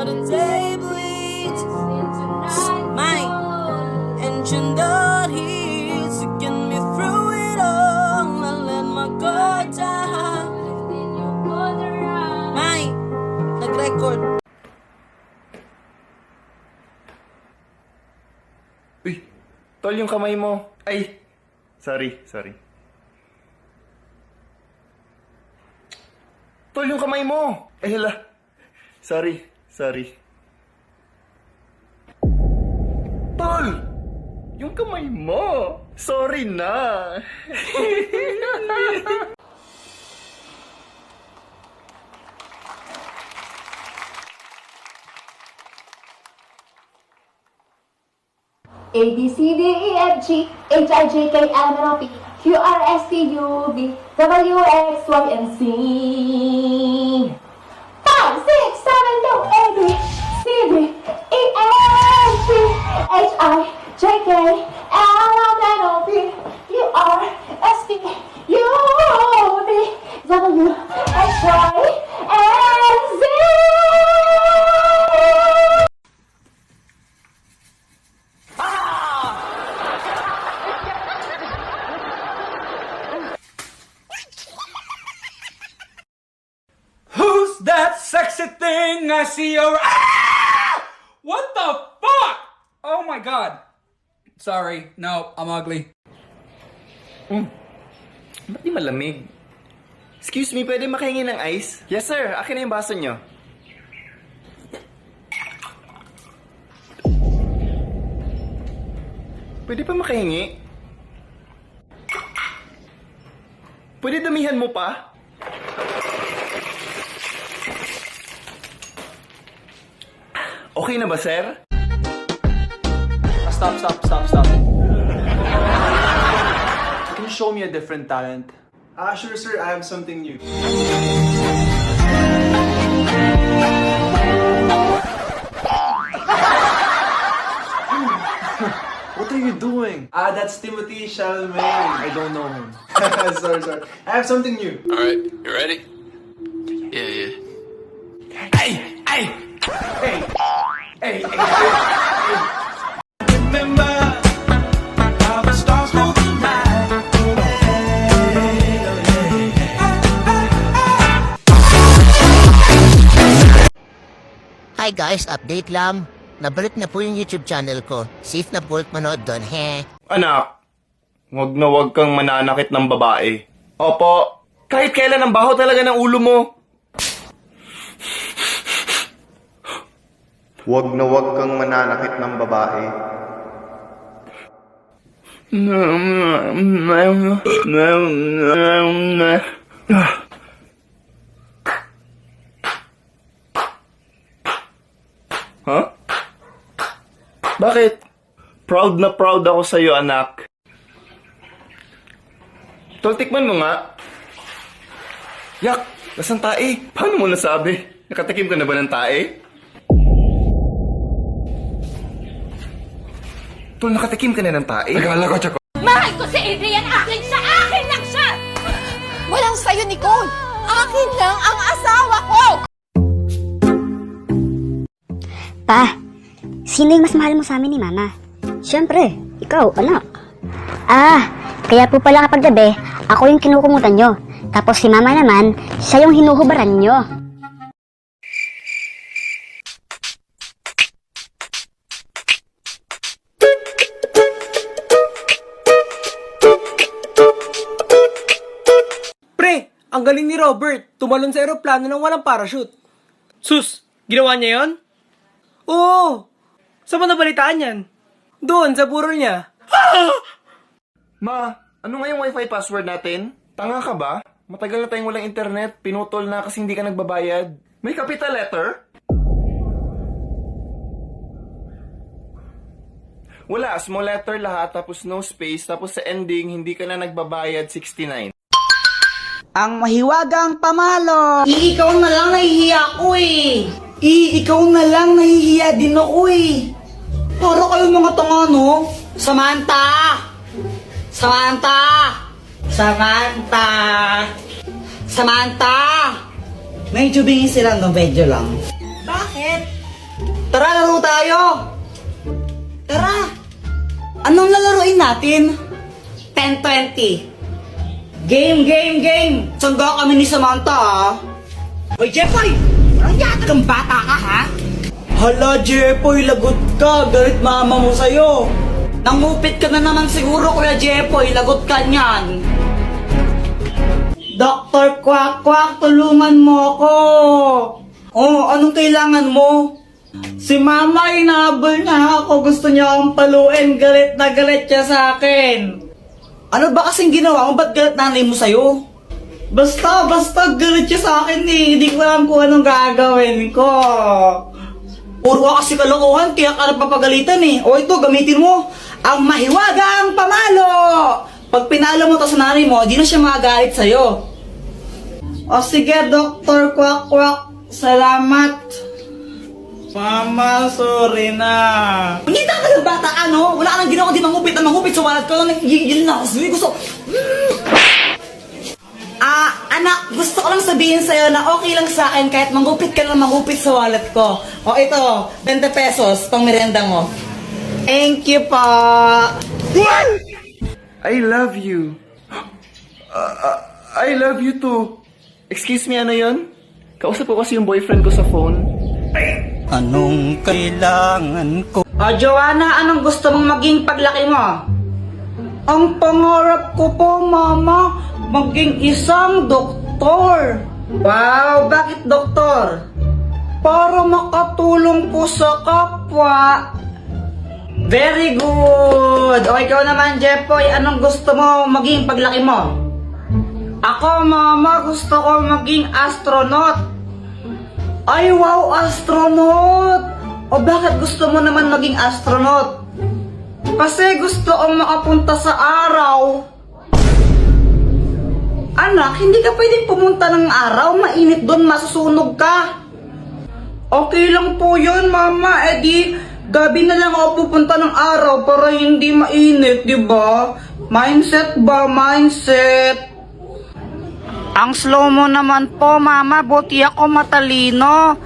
till the day bleeds. My engine that heats to get me through it all. I let my guard down. My nag-record. Uy, tol yung kamay mo. Ay, sorry. Tol yung kamay mo. Ay, hala. Sorry. Tol! Yung kamay mo. Sorry na. A, B, C, D, E, F, G, H, I, J, K, L, M, N, O, P, Q, R, S, T, U, V, W, X, Y, and Z. 5, 6, 7, 8, A, B, C, D, E, F, G, H, I, J, K, L, M, N, O, P, Q, R, S, T, U, V, W, X, Y, and Z. Who's that sexy thing I see your... Ah! What the fuck? Oh my god. Sorry, no, I'm ugly. Ba't di malamig? Excuse me, pwede makahingi ng ice? Yes sir, akin na yung baso nyo. Pwede pa makahingi? Pwede damihan mo pa? Okay na ba, sir? Stop. Can you show me a different talent? Sure, sir. I have something new. What are you doing? That's Timothy Chalamet. I don't know him. sorry. I have something new. Alright, you ready? Yeah. Hey. Remember how the stars go tonight. Hi guys, update lang. Nabalik na po yung YouTube channel ko. Safe na po manood doon, he. Anak, wag na wag kang mananakit ng babae. Opo, kahit kailan ang baho talaga ng ulo mo. Wag na wag kang mananakit ng babae. Huh? Bakit? Proud na proud ako sa'yo, anak. Tol, tikman mo nga. Yak, nasaan tae? Paano mo nasabi? Nakatikim ka na ba ng tae? Tol, nakatikim ka na ng tae? Nagala ko, Choco. Mahal ko si Adrian! Akin lang siya! Walang sayo, Nicole! Akin lang ang asawa ko! Pa, sino yung mas mahal mo sa amin ni Mama? Siyempre, ikaw, anak. Kaya po pala kapag gabi, ako yung kinukumutan nyo. Tapos si Mama naman, siya yung hinuhubaran nyo. Pre, ang galing ni Robert. Tumalon sa eroplano nang walang parachute. Sus, ginawa niya yon? Oo! Saan mo nabalitaan yan? Doon, sa burol niya. Ma, ano nga yung wifi password natin? Tanga ka ba? Matagal na tayong walang internet, pinutol na kasi hindi ka nagbabayad. May capital letter? Wala, small letter lahat, tapos no space, tapos sa ending, hindi ka na nagbabayad 69. Ang mahiwagang pamalo! Ikaw na lang nahihiya ko eh. Ikaw na lang nahihiya din ako eh. Para kayong mga tanga, no? Samantha! Medyo bingin sila, no? Medyo lang. Bakit? Tara, laro tayo! Tara! Anong lalaroin natin? 10-20. Game! Sangga kami ni Samantha, ha? Hoy, Jepoy! Parang yata kang bata ka, ha? Hala, Jepoy, lagot ka. Galit mama mo sa'yo. Nangupit ka na naman siguro, Kuya Jepoy. Lagot ka niyan. Dr. Quack Quack, tulungan mo ako. Oh, anong kailangan mo? Si Mama, inahabol niya ako. Gusto niya akong paluin. Galit na galit siya sa akin. Ano ba kasing ginawa mo? Ba't galit nanay mo sa'yo? Basta galit siya sa akin eh. Hindi ko alam kung anong gagawin ko. Puro ka kasi kalokohan, kaya ka napapagalitan eh. O ito, gamitin mo ang mahiwagang pamalo. Pag pinalo mo to sa nanay mo, di na siya magagalit sa'yo. O sige, Dr. Quack Quack. Salamat. Mama, sorry na. Hindi ka ng bata ka, no? Wala ka nang ginawa, di mangupit sa wallet ko. Nagigil na ako. Gusto... anak, gusto ko lang sabihin sa'yo na okay lang sa akin kahit mangupit ka lang mangupit sa wallet ko. O ito, 20 pesos, pang merenda mo. Thank you pa. I love you. I love you too. Excuse me, ano yun? Kausap ko kasi yung boyfriend ko sa phone. Anong kailangan ko? O Joanna, anong gusto mong maging paglaki mo? Ang pangarap ko po, Mama, maging isang doktor. Wow, bakit doktor? Para makatulong po sa kapwa. Very good. O ikaw naman, Jepoy, anong gusto mo maging paglaki mo? Ako, Mama, gusto ko maging astronaut. Ay, wow, astronaut! O bakit gusto mo naman maging astronaut? Kasi gusto kong makapunta sa araw. Anak, hindi ka pwedeng pumunta ng araw. Mainit doon, masusunog ka. Okay lang po yun, Mama. Eh di, gabi na lang ako pupunta ng araw para hindi mainit, di ba? Mindset ba? Mindset. Ang slow mo naman po, Mama. Buti ako matalino.